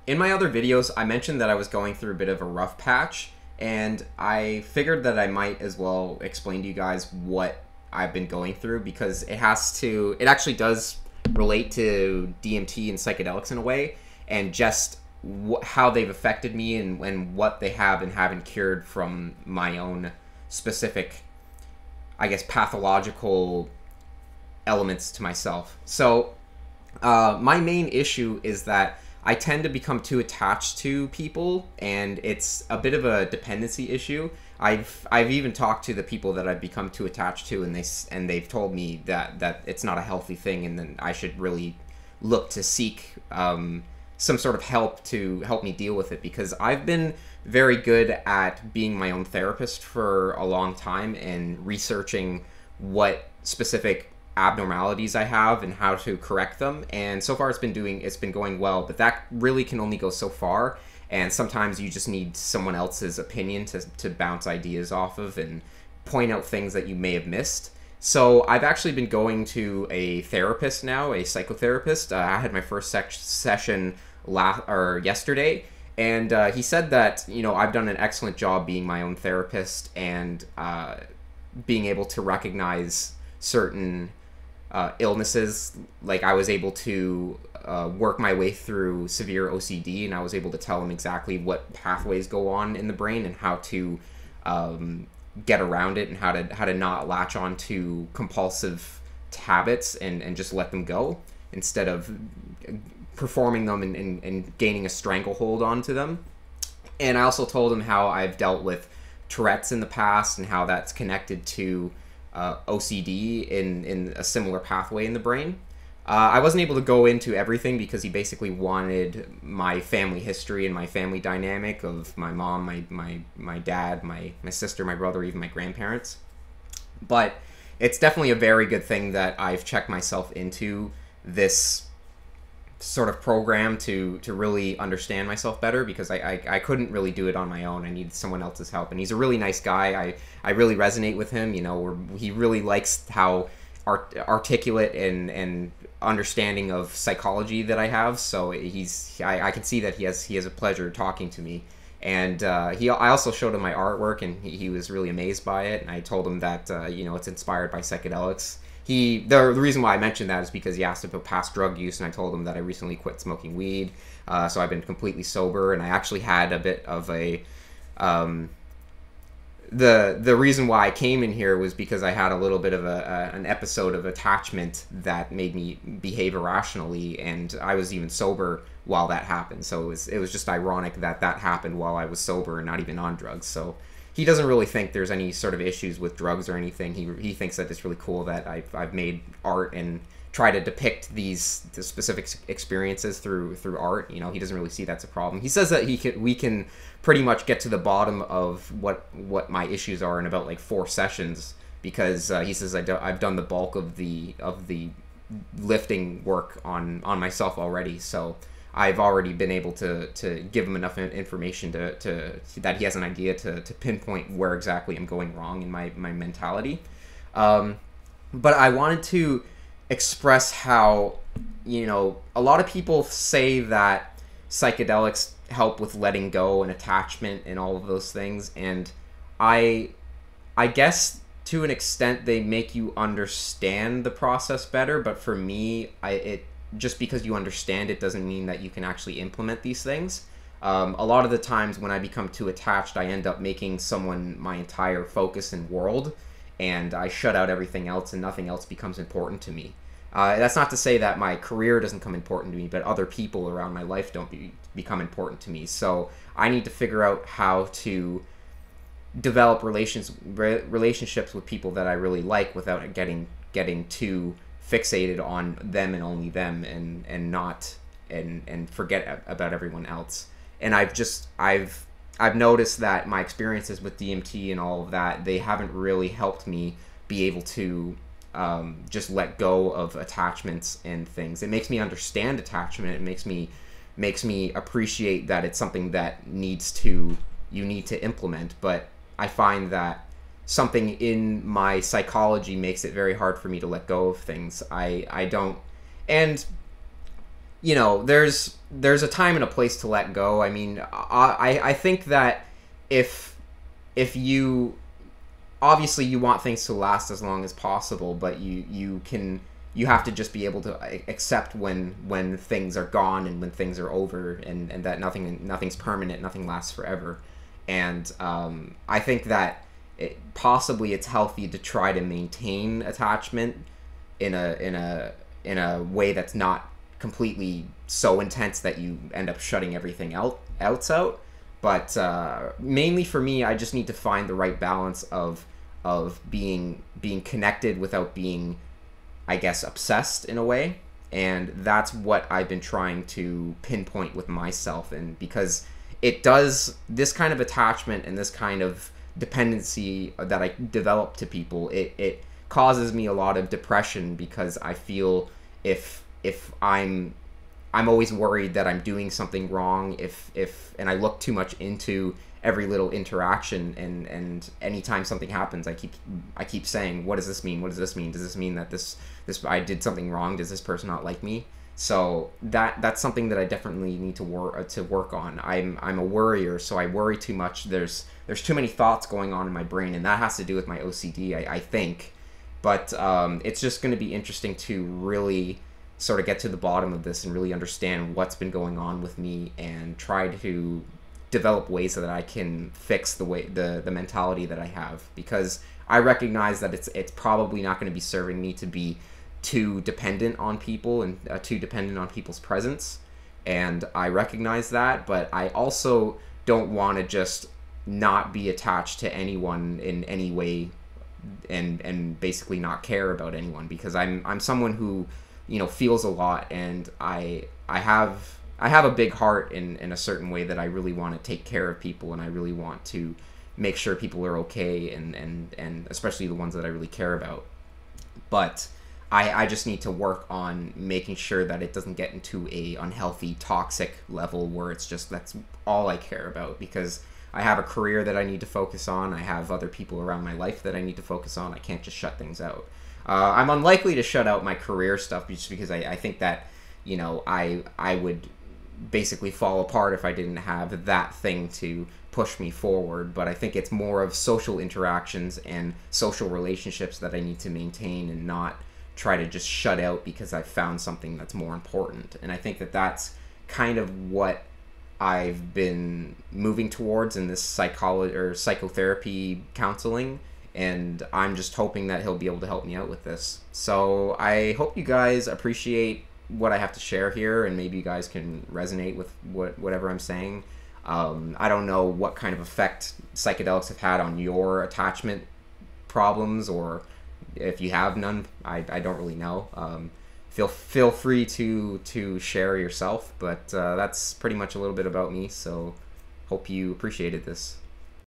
In my other videos, I mentioned that I was going through a bit of a rough patch, and I figured that I might as well explain to you guys what I've been going through because it actually does relate to DMT and psychedelics in a way, and just how they've affected me and what they have and haven't cured from my own specific, I guess, pathological elements to myself. So, my main issue is that I tend to become too attached to people, and it's a bit of a dependency issue. I've even talked to the people that I've become too attached to, and they've told me that it's not a healthy thing, and then I should really look to seek some sort of help to help me deal with it, because I've been very good at being my own therapist for a long time and researching what specific abnormalities I have and how to correct them, and so far it's been going well, but that really can only go so far, and sometimes you just need someone else's opinion to bounce ideas off of and point out things that you may have missed. So I've actually been going to a therapist now, a psychotherapist. I had my first session yesterday, and he said that, you know, I've done an excellent job being my own therapist and being able to recognize certain illnesses. Like, I was able to work my way through severe OCD, and I was able to tell him exactly what pathways go on in the brain and how to get around it, and how to not latch on to compulsive habits and just let them go instead of performing them and gaining a stranglehold onto them. And I also told him how I've dealt with Tourette's in the past and how that's connected to OCD in a similar pathway in the brain. I wasn't able to go into everything because he basically wanted my family history and my family dynamic of my mom, my dad, my sister, my brother, even my grandparents. But it's definitely a very good thing that I've checked myself into this sort of program to really understand myself better, because I couldn't really do it on my own. I needed someone else's help, and he's a really nice guy. I really resonate with him. You know, he really likes how articulate and understanding of psychology that I have. So I can see that he has a pleasure talking to me. And I also showed him my artwork, and he was really amazed by it. And I told him that you know, it's inspired by psychedelics. The reason why I mentioned that is because he asked about past drug use, and I told him that I recently quit smoking weed, so I've been completely sober, and I actually had a bit of a the reason why I came in here was because I had a little bit of an episode of attachment that made me behave irrationally, and I was even sober while that happened. So it was just ironic that happened while I was sober and not even on drugs. So he doesn't really think there's any sort of issues with drugs or anything. He thinks that it's really cool that I've made art and try to depict the specific experiences through art. You know, he doesn't really see that's a problem. He says that we can pretty much get to the bottom of what my issues are in about like 4 sessions, because he says I've done the bulk of the lifting work on myself already. So I've already been able to give him enough information to that he has an idea to pinpoint where exactly I'm going wrong in my mentality. But I wanted to express how, you know, a lot of people say that psychedelics help with letting go and attachment and all of those things, and I guess to an extent they make you understand the process better, but for me, just because you understand it doesn't mean that you can actually implement these things. A lot of the times when I become too attached, I end up making someone my entire focus and world, and I shut out everything else, and nothing else becomes important to me. That's not to say that my career doesn't become important to me, but other people around my life don't become important to me. So I need to figure out how to develop relationships with people that I really like without getting too fixated on them and only them, and not and forget about everyone else. And I've noticed that my experiences with DMT and all of that, they haven't really helped me be able to just let go of attachments and things. It makes me understand attachment. It makes me appreciate that it's something that you need to implement. But I find that something in my psychology makes it very hard for me to let go of things. I don't, and you know, there's a time and a place to let go. I mean, I think that if you, obviously you want things to last as long as possible, but you have to just be able to accept when things are gone and when things are over, and that nothing's permanent, nothing lasts forever. And I think that possibly it's healthy to try to maintain attachment in a way that's not completely so intense that you end up shutting everything else out. But mainly for me, I just need to find the right balance of being connected without being, I guess, obsessed in a way. And that's what I've been trying to pinpoint with myself. And because it does, this kind of attachment and this kind of dependency that I develop to people, it causes me a lot of depression, because I feel if I'm always worried that I'm doing something wrong, and I look too much into every little interaction, and anytime something happens, I keep saying, what does this mean? What does this mean? Does this mean that this I did something wrong? Does this person not like me? So that's something that I definitely need to work on. I'm a worrier, so I worry too much. There's too many thoughts going on in my brain, and that has to do with my OCD, I think. But it's just going to be interesting to really sort of get to the bottom of this and really understand what's been going on with me, and try to develop ways so that I can fix the mentality that I have, because I recognize that it's probably not going to be serving me to be too dependent on people and too dependent on people's presence, and I recognize that. But I also don't want to just not be attached to anyone in any way, and basically not care about anyone, because I'm someone who, you know, feels a lot, and I have a big heart in a certain way, that I really want to take care of people, and I really want to make sure people are okay, and especially the ones that I really care about. But I just need to work on making sure that it doesn't get into a unhealthy, toxic level where it's just that's all I care about, because I have a career that I need to focus on. I have other people around my life that I need to focus on. I can't just shut things out. I'm unlikely to shut out my career stuff, just because I think that, you know, I would basically fall apart if I didn't have that thing to push me forward. But I think it's more of social interactions and social relationships that I need to maintain, and not try to just shut out because I've found something that's more important. And I think that that's kind of what I've been moving towards in this psychology or psychotherapy counseling, and I'm just hoping that he'll be able to help me out with this. So I hope you guys appreciate what I have to share here, and maybe you guys can resonate with whatever I'm saying. I don't know what kind of effect psychedelics have had on your attachment problems, or if you have none. I don't really know. Feel free to share yourself, but that's pretty much a little bit about me, so hope you appreciated this.